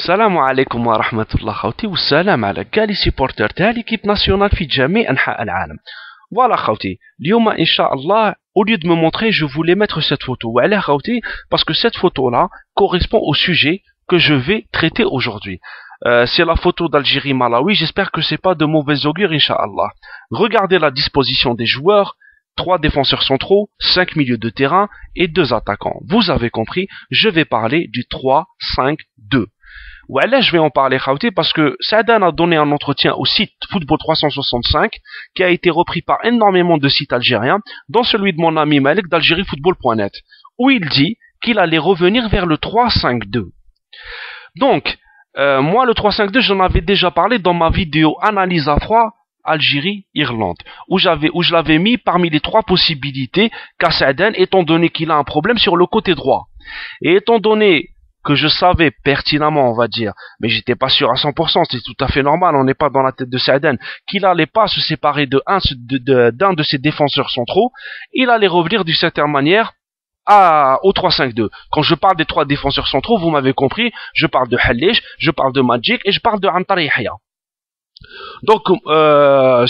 السلام عليكم ورحمة الله خوتي والسلام على كاع لي سيبورتور تاع ليكيب ناسيونال في جميع أنحاء العالم. Voilà خوتي اليوم إن شاء الله au lieu de me montrer je voulais mettre cette photo. وعلاه خوتي parce que cette photo là correspond au sujet que je vais traiter aujourd'hui. C'est la photo d'Algérie-Malawi, j'espère que c'est pas de mauvais augure Inch'Allah. Regardez la disposition des joueurs, 3 défenseurs centraux, 5 milieux de terrain et 2 attaquants. Vous avez compris, je vais parler du 3-5-2. Voilà, je vais en parler khawti parce que Saadane a donné un entretien au site Football 365 qui a été repris par énormément de sites algériens, dont celui de mon ami Malik d'algériefootball.net, où il dit qu'il allait revenir vers le 3-5-2. Donc, moi le 3-5-2 j'en avais déjà parlé dans ma vidéo analyse à froid Algérie-Irlande, où je l'avais mis parmi les 3 possibilités qu'a Saadane, étant donné qu'il a un problème sur le côté droit. Et étant donné que je savais pertinemment, on va dire, mais j'étais pas sûr à 100%, c'est tout à fait normal, on n'est pas dans la tête de Saadane, qu'il allait pas se séparer d'un de ses défenseurs centraux, il allait revenir d'une certaine manière au 3-5-2. Quand je parle des 3 défenseurs centraux, vous m'avez compris, je parle de Halish, je parle de Magic et je parle de Antar Yahya. Donc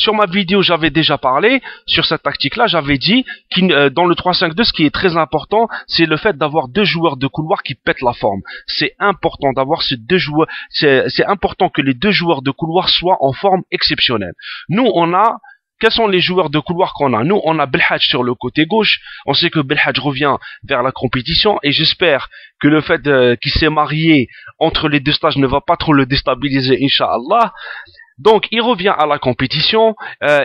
sur ma vidéo j'avais déjà parlé sur cette tactique là, j'avais dit que dans le 3-5-2 ce qui est très important c'est le fait d'avoir 2 joueurs de couloir qui pètent la forme. C'est important d'avoir ces 2 joueurs, c'est important que les 2 joueurs de couloir soient en forme exceptionnelle. Nous on a quels sont les joueurs de couloir qu'on a? Nous, on a Belhadj sur le côté gauche. On sait que Belhadj revient vers la compétition et j'espère que le fait qu'il s'est marié entre les 2 stages ne va pas trop le déstabiliser, Inch'Allah. Donc, il revient à la compétition.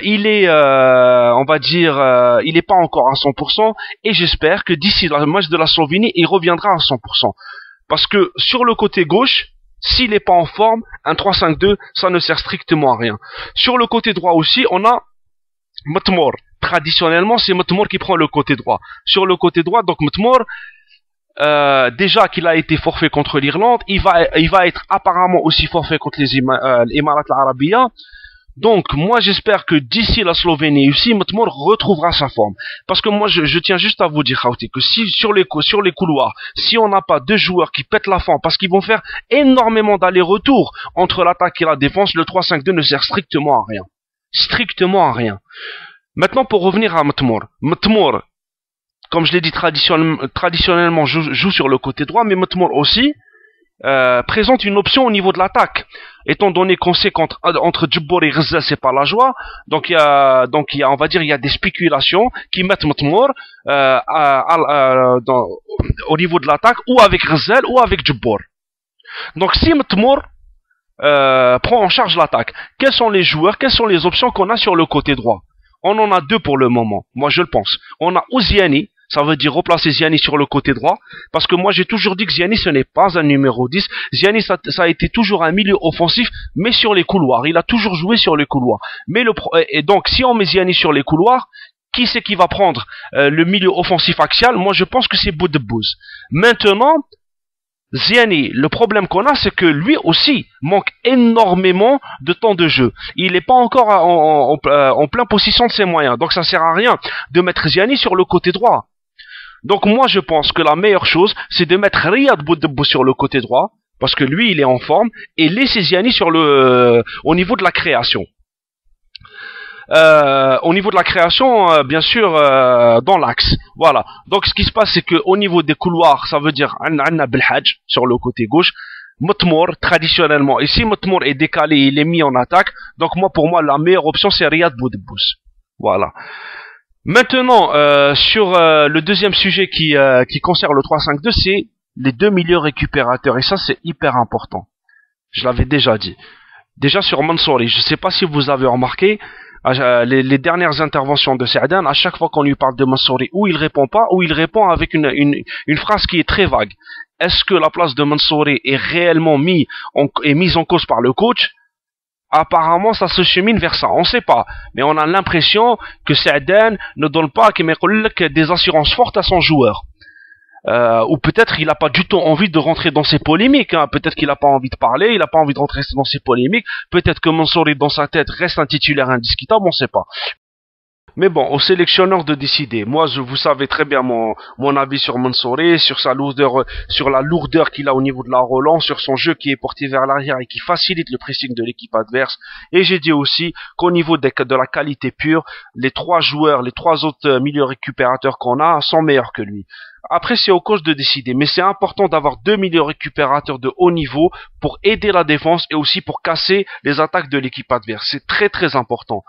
Il est, on va dire, il n'est pas encore à 100% et j'espère que d'ici le match de la Slovénie, il reviendra à 100%. Parce que sur le côté gauche, s'il n'est pas en forme, un 3-5-2, ça ne sert strictement à rien. Sur le côté droit aussi, on a Matmour. Traditionnellement, c'est Matmour qui prend le côté droit. Sur le côté droit, donc Matmour, déjà qu'il a été forfait contre l'Irlande, il va être apparemment aussi forfait contre les Émirats Arabes. Donc, moi, j'espère que d'ici la Slovénie aussi, Matmour retrouvera sa forme. Parce que moi, je tiens juste à vous dire, Khawti, que si sur les couloirs, si on n'a pas 2 joueurs qui pètent la forme, parce qu'ils vont faire énormément d'allers-retours entre l'attaque et la défense, le 3-5-2 ne sert strictement à rien. Strictement à rien. Maintenant, pour revenir à Matmour. Matmour, comme je l'ai dit traditionnellement, joue sur le côté droit, mais Matmour aussi présente une option au niveau de l'attaque. Étant donné qu'on sait qu'entre Djibour et Ghazal, c'est pas la joie, donc il y a, on va dire, il y a des spéculations qui mettent Matmour au niveau de l'attaque, ou avec Ghazal, ou avec Djibour. Donc si Matmour prend en charge l'attaque, quels sont les joueurs, quelles sont les options qu'on a sur le côté droit? On en a 2 pour le moment, moi je le pense. On a Ziani, ça veut dire replacer Ziani sur le côté droit, parce que moi j'ai toujours dit que Ziani ce n'est pas un numéro 10, Ziani ça a été toujours un milieu offensif, mais sur les couloirs, il a toujours joué sur les couloirs. Et donc si on met Ziani sur les couloirs, qui c'est qui va prendre le milieu offensif axial? Moi je pense que c'est Boudebouz. Maintenant, Ziani, le problème qu'on a, c'est que lui aussi manque énormément de temps de jeu. Il n'est pas encore en plein possession de ses moyens. Donc ça sert à rien de mettre Ziani sur le côté droit. Donc moi je pense que la meilleure chose, c'est de mettre Riyad Boudebouz sur le côté droit, parce que lui il est en forme, et laisser Ziani au niveau de la création. Au niveau de la création, bien sûr, dans l'axe. Voilà. Donc, ce qui se passe, c'est que au niveau des couloirs, ça veut dire Anna Belhadj sur le côté gauche, Matmour traditionnellement. Et si Matmour est décalé, il est mis en attaque. Donc, pour moi, la meilleure option, c'est Riyad Boudebouz. Voilà. Maintenant, sur le deuxième sujet qui concerne le 3-5-2, c'est les 2 milieux récupérateurs. Et ça, c'est hyper important. Je l'avais déjà dit. Déjà sur Mansouri, je ne sais pas si vous avez remarqué. Les dernières interventions de Saadane, à chaque fois qu'on lui parle de Mansouri, ou il répond pas, ou il répond avec une phrase qui est très vague. Est-ce que la place de Mansouri est réellement mise en cause par le coach? Apparemment, ça se chemine vers ça. On ne sait pas, mais on a l'impression que Saadane ne donne pas des assurances fortes à son joueur. Ou peut-être il n'a pas du tout envie de rentrer dans ces polémiques, hein. Peut-être qu'il n'a pas envie de parler, il n'a pas envie de rentrer dans ces polémiques, peut-être que Mansouri dans sa tête reste un titulaire indiscutable, on ne sait pas. Mais bon, au sélectionneur de décider. Moi, vous savez très bien mon avis sur Mansouri, sur sa lourdeur, sur la lourdeur qu'il a au niveau de la relance, sur son jeu qui est porté vers l'arrière et qui facilite le pressing de l'équipe adverse. Et j'ai dit aussi qu'au niveau de la qualité pure, les trois autres milieux récupérateurs qu'on a sont meilleurs que lui. Après, c'est au coach de décider, mais c'est important d'avoir deux milieux récupérateurs de haut niveau pour aider la défense et aussi pour casser les attaques de l'équipe adverse. C'est très très important.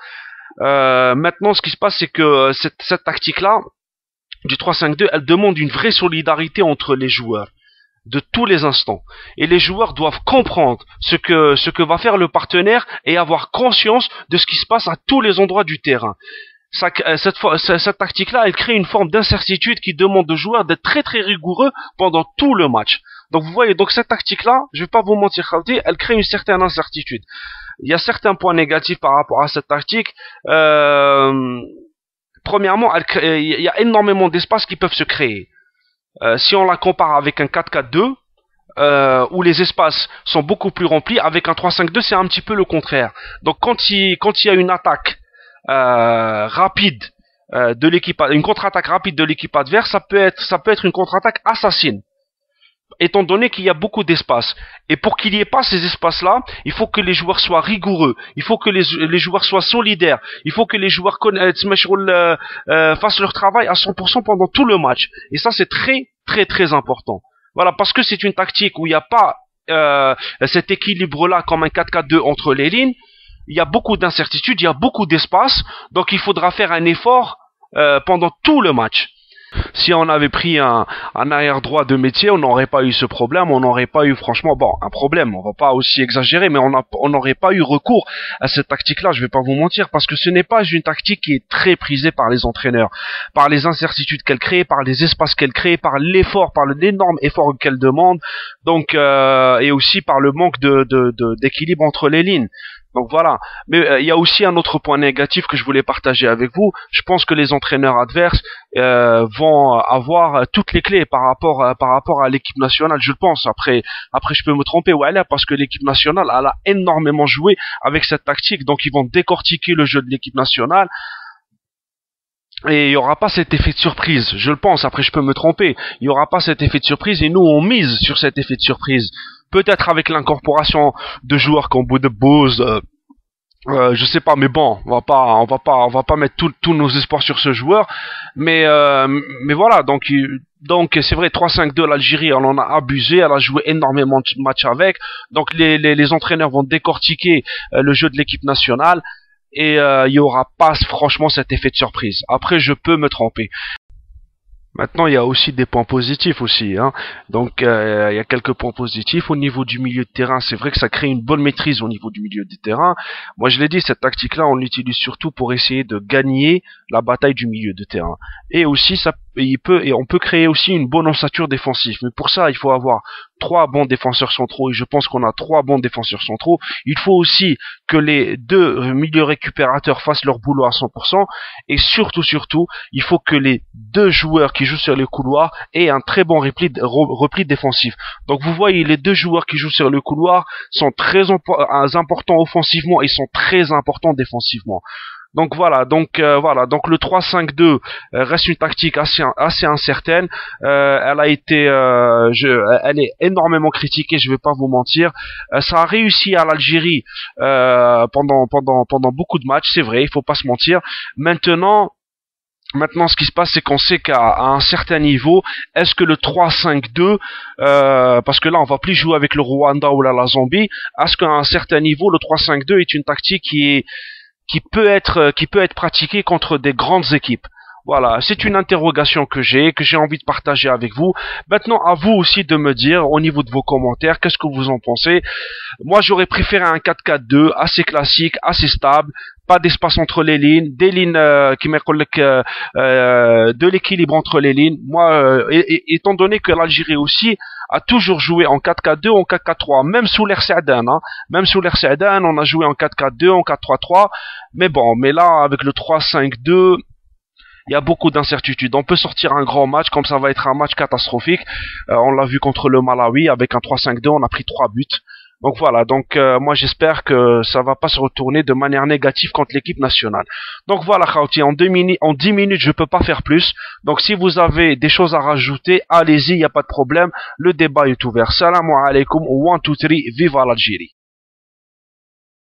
Maintenant, ce qui se passe, c'est que cette tactique-là, du 3-5-2, elle demande une vraie solidarité entre les joueurs, de tous les instants. Et les joueurs doivent comprendre ce que va faire le partenaire et avoir conscience de ce qui se passe à tous les endroits du terrain. Cette tactique-là, elle crée une forme d'incertitude qui demande aux joueurs d'être très très rigoureux pendant tout le match. Donc vous voyez, donc cette tactique-là, je vais pas vous mentir, elle crée une certaine incertitude. Il y a certains points négatifs par rapport à cette tactique. Premièrement, il y a énormément d'espaces qui peuvent se créer. Si on la compare avec un 4-4-2, où les espaces sont beaucoup plus remplis, avec un 3-5-2, c'est un petit peu le contraire. Donc quand il y a une attaque rapide de l'équipe, une contre-attaque rapide de l'équipe adverse, ça peut être une contre-attaque assassine, étant donné qu'il y a beaucoup d'espace. Et pour qu'il n'y ait pas ces espaces-là, il faut que les joueurs soient rigoureux, il faut que les joueurs soient solidaires, il faut que les joueurs fassent leur travail à 100% pendant tout le match. Et ça, c'est très, très, très important. Voilà, parce que c'est une tactique où il n'y a pas cet équilibre-là comme un 4-4-2 entre les lignes. Il y a beaucoup d'incertitudes, il y a beaucoup d'espace, donc il faudra faire un effort pendant tout le match. Si on avait pris un arrière droit de métier, on n'aurait pas eu ce problème, on n'aurait pas eu franchement, bon, un problème, on va pas aussi exagérer, mais on n'aurait pas eu recours à cette tactique-là, je vais pas vous mentir, parce que ce n'est pas une tactique qui est très prisée par les entraîneurs, par les incertitudes qu'elle crée, par les espaces qu'elle crée, par l'effort, par l'énorme effort qu'elle demande, donc et aussi par le manque d'équilibre entre les lignes. Donc voilà, mais il y a aussi un autre point négatif que je voulais partager avec vous. Je pense que les entraîneurs adverses vont avoir toutes les clés par rapport à l'équipe nationale. Je le pense. Après je peux me tromper, voilà, parce que l'équipe nationale elle a énormément joué avec cette tactique. Donc ils vont décortiquer le jeu de l'équipe nationale. Et il n'y aura pas cet effet de surprise, je le pense, après je peux me tromper, il n'y aura pas cet effet de surprise et nous on mise sur cet effet de surprise. Peut-être avec l'incorporation de joueurs comme Boudebouz, je sais pas, mais bon, on va pas mettre tous nos espoirs sur ce joueur, mais voilà, donc c'est vrai, 3-5-2 l'Algérie, elle en a abusé, elle a joué énormément de matchs avec, donc les entraîneurs vont décortiquer le jeu de l'équipe nationale, et il y aura pas franchement cet effet de surprise. Après, je peux me tromper. Maintenant, il y a aussi des points positifs aussi, hein. Donc, il y a quelques points positifs au niveau du milieu de terrain. C'est vrai que ça crée une bonne maîtrise au niveau du milieu de terrain. Moi, je l'ai dit, cette tactique-là, on l'utilise surtout pour essayer de gagner la bataille du milieu de terrain. Et aussi, on peut créer aussi une bonne ossature défensive. Mais pour ça, il faut avoir 3 bons défenseurs centraux, et je pense qu'on a 3 bons défenseurs centraux. Il faut aussi que les 2 milieux récupérateurs fassent leur boulot à 100%, et surtout, il faut que les 2 joueurs qui jouent sur le couloir aient un très bon repli défensif. Donc vous voyez, les 2 joueurs qui jouent sur le couloir sont très importants offensivement et sont très importants défensivement. Donc voilà, donc le 3-5-2 reste une tactique assez incertaine. Elle est énormément critiquée, je vais pas vous mentir. Ça a réussi à l'Algérie pendant beaucoup de matchs, c'est vrai, il faut pas se mentir. Maintenant, ce qui se passe, c'est qu'on sait qu'à un certain niveau, est-ce que le 3-5-2, parce que là, on va plus jouer avec le Rwanda ou la Zambie, est-ce qu'à un certain niveau, le 3-5-2 est une tactique qui peut être pratiquée contre des grandes équipes? Voilà, c'est une interrogation que j'ai envie de partager avec vous. Maintenant, à vous aussi de me dire, au niveau de vos commentaires, qu'est-ce que vous en pensez. Moi, j'aurais préféré un 4-4-2, assez classique, assez stable, pas d'espace entre les lignes, des lignes de l'équilibre entre les lignes. Moi, étant donné que l'Algérie aussi a toujours joué en 4-4-2, en 4-4-3, même sous l'ère Saadane, hein. Même sous l'ère Saadane, on a joué en 4-4-2, en 4-3-3. Mais là, avec le 3-5-2, il y a beaucoup d'incertitudes. On peut sortir un grand match, comme ça va être un match catastrophique. On l'a vu contre le Malawi, avec un 3-5-2, on a pris 3 buts. Donc voilà, donc moi j'espère que ça va pas se retourner de manière négative contre l'équipe nationale. Donc voilà, Khauti, en 10 minutes, je peux pas faire plus. Donc si vous avez des choses à rajouter, allez-y, il n'y a pas de problème. Le débat est ouvert. Salam alaikum, 1, 2, 3, vive l'Algérie.